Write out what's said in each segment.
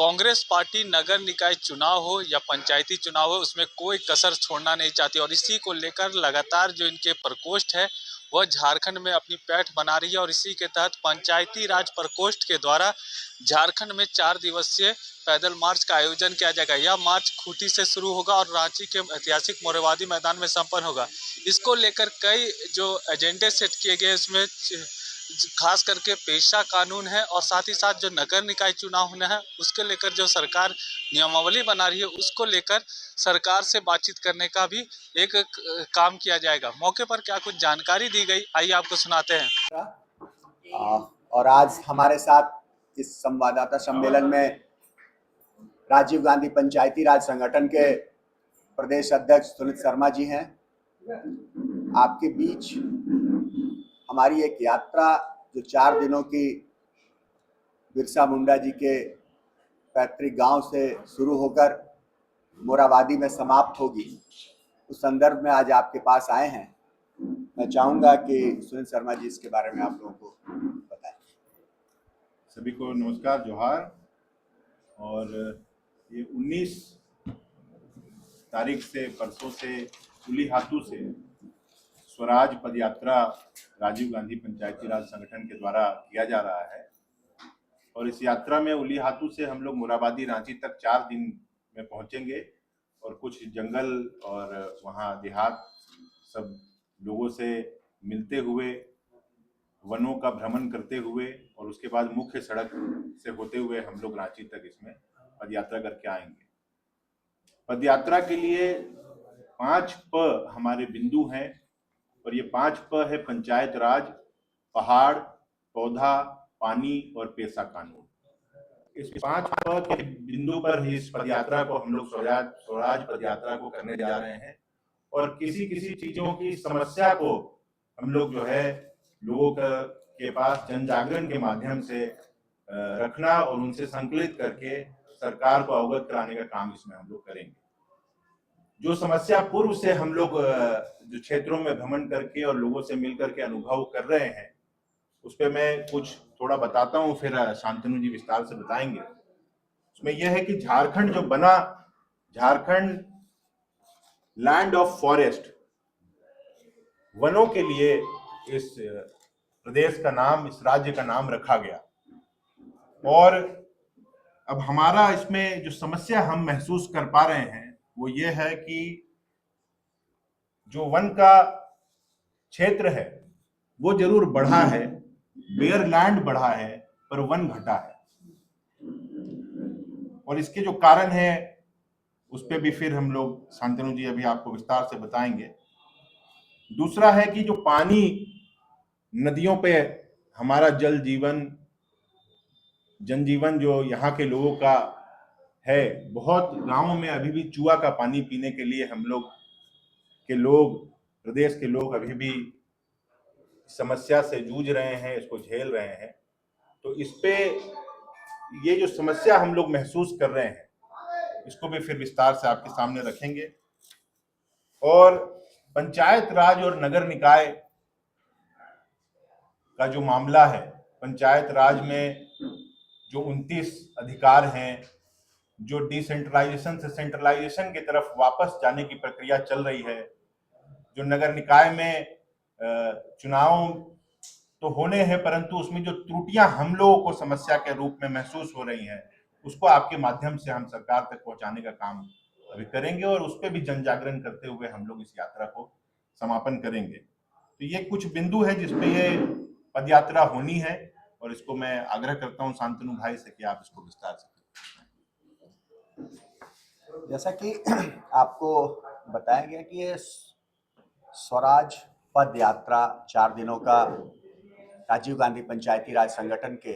Congress party नगर निकाय चुनाव हो या पंचायती चुनाव हो, उसमें कोई कसर छोड़ना नहीं चाहती और इसी को लेकर लगातार जो इनके प्रकोष्ठ है वह झारखंड में अपनी पैठ बना रही है। और इसी के तहत पंचायती राज प्रकोष्ठ के द्वारा झारखंड में 4 दिवसीय पैदल मार्च का आयोजन किया जाएगा। यह मार्च खूंटी से शुरू होगा और रांची के ऐतिहासिक मोरहाबादी मैदान में संपन्न होगा। इसको लेकर कई जो एजेंडे सेट किए गए इसमें खास करके पेशा कानून है और साथ ही साथ जो नगर निकाय चुनाव होना है उसके लेकर जो सरकार नियमावली बना रही है उसको लेकर सरकार से बातचीत करने का भी एक काम किया जाएगा। मौके पर क्या कुछ जानकारी दी गई, आइए आपको सुनाते हैं। और आज हमारे साथ इस संवाददाता सम्मेलन में राजीव गांधी पंचायती राज संगठन के प्रदेश अध्यक्ष सुनीत शर्मा जी हैं। आपके बीच हमारी एक यात्रा जो 4 दिनों की बिरसा मुंडा जी के पैतृक गांव से शुरू होकर मोरहाबादी में समाप्त होगी, उस संदर्भ में आज आपके पास आए हैं। मैं चाहूँगा कि सुनीत शर्मा जी इसके बारे में आप लोगों को बताएं। सभी को नमस्कार, जोहार। और ये 19 तारीख से परसों से उलीहातू से स्वराज पदयात्रा राजीव गांधी पंचायती राज संगठन के द्वारा किया जा रहा है। और इस यात्रा में उलीहातू से हम लोग मोरहाबादी रांची तक 4 दिन में पहुंचेंगे और कुछ जंगल और वहाँ देहात सब लोगों से मिलते हुए, वनों का भ्रमण करते हुए और उसके बाद मुख्य सड़क से होते हुए हम लोग रांची तक इसमें पदयात्रा करके आएंगे। पदयात्रा के लिए 5 प हमारे बिंदु हैं और ये 5 प है पंचायत राज, पहाड़, पौधा, पानी और पेशा कानून। इस 5 प के बिंदु पर ही इस पदयात्रा को हम लोग स्वराज पदयात्रा को करने जा रहे हैं। और किसी किसी चीजों की समस्या को हम लोग जो है लोगों के पास जन जागरण के माध्यम से रखना और उनसे संकलित करके सरकार को अवगत कराने का काम इसमें हम लोग करेंगे। जो समस्या पूर्व से हम लोग जो क्षेत्रों में भ्रमण करके और लोगों से मिलकर के अनुभव कर रहे हैं उस पर मैं कुछ थोड़ा बताता हूँ, फिर शांतनु जी विस्तार से बताएंगे। उसमें यह है कि झारखंड जो बना, झारखंड लैंड ऑफ फॉरेस्ट, वनों के लिए इस प्रदेश का नाम, इस राज्य का नाम रखा गया। और अब हमारा इसमें जो समस्या हम महसूस कर पा रहे हैं वो ये है कि जो वन का क्षेत्र है वो जरूर बढ़ा है, बेयर लैंड बढ़ा है, पर वन घटा है। और इसके जो कारण है उस पर भी फिर हम लोग, शांतनु जी अभी आपको विस्तार से बताएंगे। दूसरा है कि जो पानी, नदियों पे हमारा जल जीवन, जनजीवन जो यहाँ के लोगों का है, बहुत गांवों में अभी भी चूहा का पानी पीने के लिए हम लोग प्रदेश के लोग अभी भी समस्या से जूझ रहे हैं, इसको झेल रहे हैं। तो इस पे ये जो समस्या हम लोग महसूस कर रहे हैं इसको भी फिर विस्तार से आपके सामने रखेंगे। और पंचायत राज और नगर निकाय का जो मामला है, पंचायत राज में जो 29 अधिकार हैं, जो डिसेंट्रलाइजेशन से सेंट्रलाइजेशन की तरफ वापस जाने की प्रक्रिया चल रही है, जो नगर निकाय में चुनाव तो होने हैं परंतु उसमें जो त्रुटियां हम लोगों को समस्या के रूप में महसूस हो रही हैं उसको आपके माध्यम से हम सरकार तक पहुंचाने का काम अभी करेंगे और उस पर भी जन जागरण करते हुए हम लोग इस यात्रा को समापन करेंगे। तो ये कुछ बिंदु है जिसपे ये पदयात्रा होनी है और इसको मैं आग्रह करता हूं शांतनु भाई से कि आप इसको विस्तार से। जैसा कि आपको बताया गया कि ये स्वराज पद यात्रा 4 दिनों का राजीव गांधी पंचायती राज संगठन के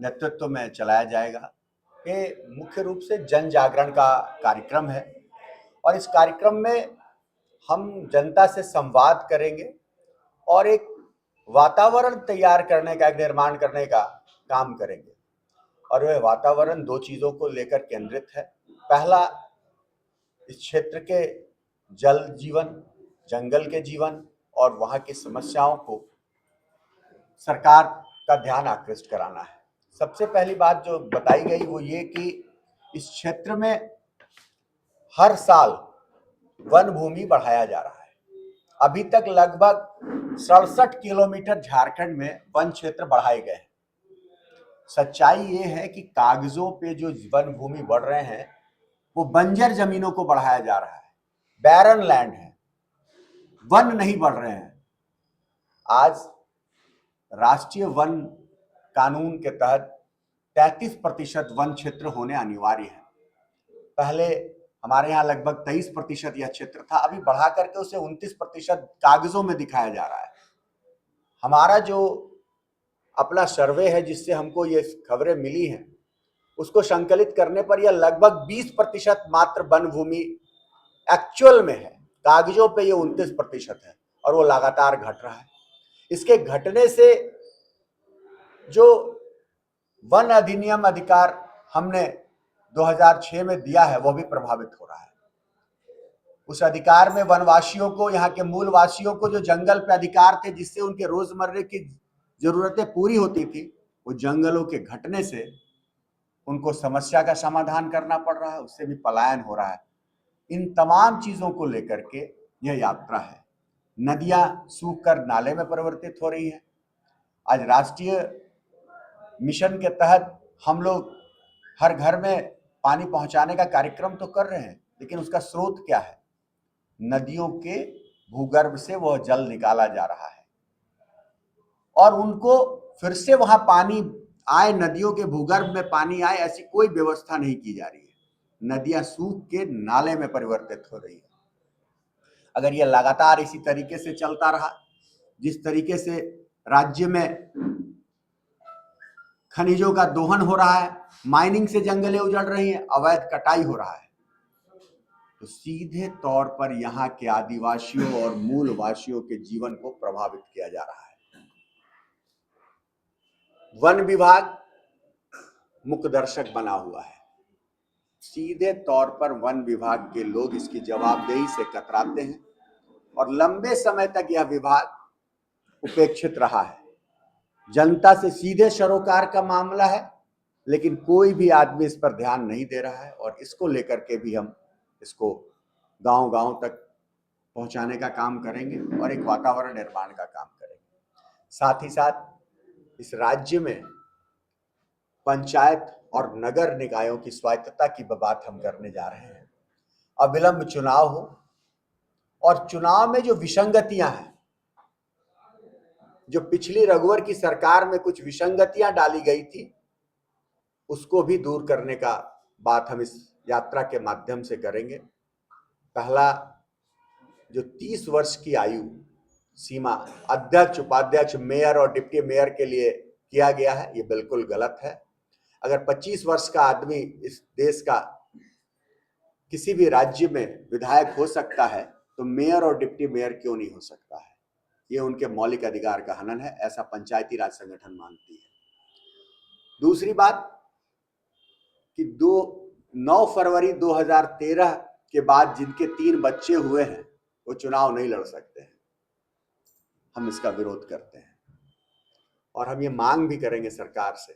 नेतृत्व में चलाया जाएगा। ये मुख्य रूप से जन जागरण का कार्यक्रम है और इस कार्यक्रम में हम जनता से संवाद करेंगे और एक वातावरण तैयार करने का, एक निर्माण करने का काम करेंगे। और वह वातावरण 2 चीज़ों को लेकर केंद्रित है। पहला, इस क्षेत्र के जल जीवन, जंगल के जीवन और वहाँ की समस्याओं को सरकार का ध्यान आकृष्ट कराना है। सबसे पहली बात जो बताई गई वो ये कि इस क्षेत्र में हर साल वन भूमि बढ़ाया जा रहा है। अभी तक लगभग 67 किलोमीटर झारखंड में वन क्षेत्र बढ़ाए गए हैं। सच्चाई ये है कि कागजों पे जो वन भूमि बढ़ रहे हैं वो बंजर जमीनों को बढ़ाया जा रहा है, बैरन लैंड है, वन नहीं बढ़ रहे हैं। आज राष्ट्रीय वन कानून के तहत 33% वन क्षेत्र होने अनिवार्य है। पहले हमारे यहाँ लगभग 23% यह क्षेत्र था, अभी बढ़ा करके उसे 29% कागजों में दिखाया जा रहा है। हमारा जो अपना सर्वे है जिससे हमको ये खबरें मिली हैं, उसको संकलित करने पर यह लगभग 20% मात्र वन भूमि एक्चुअल में है। कागजों पे ये 29% है और वो लगातार घट रहा है। इसके घटने से जो वन अधिनियम अधिकार हमने 2006 में दिया है वो भी प्रभावित हो रहा है। उस अधिकार में वनवासियों को, यहाँ के मूल वासियों को जो जंगल पे अधिकार थे जिससे उनके रोजमर्रे की जरूरतें पूरी होती थी, वो जंगलों के घटने से उनको समस्या का समाधान करना पड़ रहा है, उससे भी पलायन हो रहा है। इन तमाम चीजों को लेकर के यह यात्रा है। नदियां सूख कर नाले में परिवर्तित हो रही हैं। आज राष्ट्रीय मिशन के तहत हम लोग हर घर में पानी पहुंचाने का कार्यक्रम तो कर रहे हैं, लेकिन उसका स्रोत क्या है? नदियों के भूगर्भ से वह जल निकाला जा रहा है और उनको फिर से वहां पानी आए, नदियों के भूगर्भ में पानी आए, ऐसी कोई व्यवस्था नहीं की जा रही है। नदियां सूख के नाले में परिवर्तित हो रही है। अगर यह लगातार इसी तरीके से चलता रहा, जिस तरीके से राज्य में खनिजों का दोहन हो रहा है, माइनिंग से जंगलें उजड़ रही हैं, अवैध कटाई हो रहा है, तो सीधे तौर पर यहाँ के आदिवासियों और मूल वासियों के जीवन को प्रभावित किया जा रहा है। वन विभाग मुख्य दर्शक बना हुआ है। सीधे तौर पर वन विभाग के लोग इसकी जवाबदेही से कतराते हैं और लंबे समय तक यह विभाग उपेक्षित रहा है। जनता से सीधे सरोकार का मामला है, लेकिन कोई भी आदमी इस पर ध्यान नहीं दे रहा है और इसको लेकर के भी हम इसको गांव-गांव तक पहुंचाने का काम करेंगे और एक वातावरण निर्माण का काम करेंगे। साथ ही साथ इस राज्य में पंचायत और नगर निकायों की स्वायत्तता की बात हम करने जा रहे हैं। अविलंब चुनाव हो और चुनाव में जो विसंगतियां हैं, जो पिछली रघुवर की सरकार में कुछ विसंगतियां डाली गई थी, उसको भी दूर करने का बात हम इस यात्रा के माध्यम से करेंगे। पहला, जो 30 वर्ष की आयु सीमा अध्यक्ष, उपाध्यक्ष, मेयर और डिप्टी मेयर के लिए किया गया है, ये बिल्कुल गलत है। अगर 25 वर्ष का आदमी इस देश का किसी भी राज्य में विधायक हो सकता है, तो मेयर और डिप्टी मेयर क्यों नहीं हो सकता है? ये उनके मौलिक अधिकार का हनन है, ऐसा पंचायती राज संगठन मानती है। दूसरी बात कि 9 फरवरी 2013 के बाद जिनके 3 बच्चे हुए हैं वो चुनाव नहीं लड़ सकते हैं। हम इसका विरोध करते हैं और हम ये मांग भी करेंगे सरकार से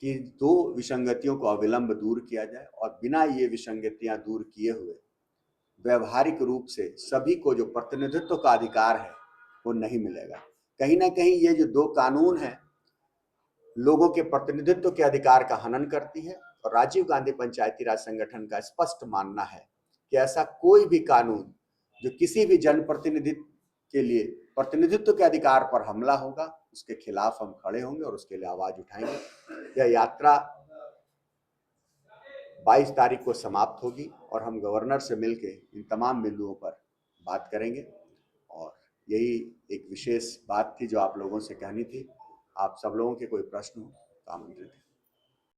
कि 2 विसंगतियों को अविलंब दूर किया जाए और बिना ये विसंगतियां दूर किए हुए व्यवहारिक रूप से सभी को जो प्रतिनिधित्व का अधिकार है वो नहीं मिलेगा। कहीं ना कहीं ये जो 2 कानून हैं लोगों के प्रतिनिधित्व के अधिकार का हनन करती है और राजीव गांधी पंचायती राज संगठन का स्पष्ट मानना है कि ऐसा कोई भी कानून जो किसी भी जनप्रतिनिधि के लिए प्रतिनिधित्व के अधिकार पर हमला होगा, उसके खिलाफ हम खड़े होंगे और उसके लिए आवाज उठाएंगे। यह यात्रा 22 तारीख को समाप्त होगी और हम गवर्नर से मिलकर इन तमाम बिंदुओं पर बात करेंगे और यही एक विशेष बात थी जो आप लोगों से कहनी थी। आप सब लोगों के कोई प्रश्न हो तो आमंत्रित हैं।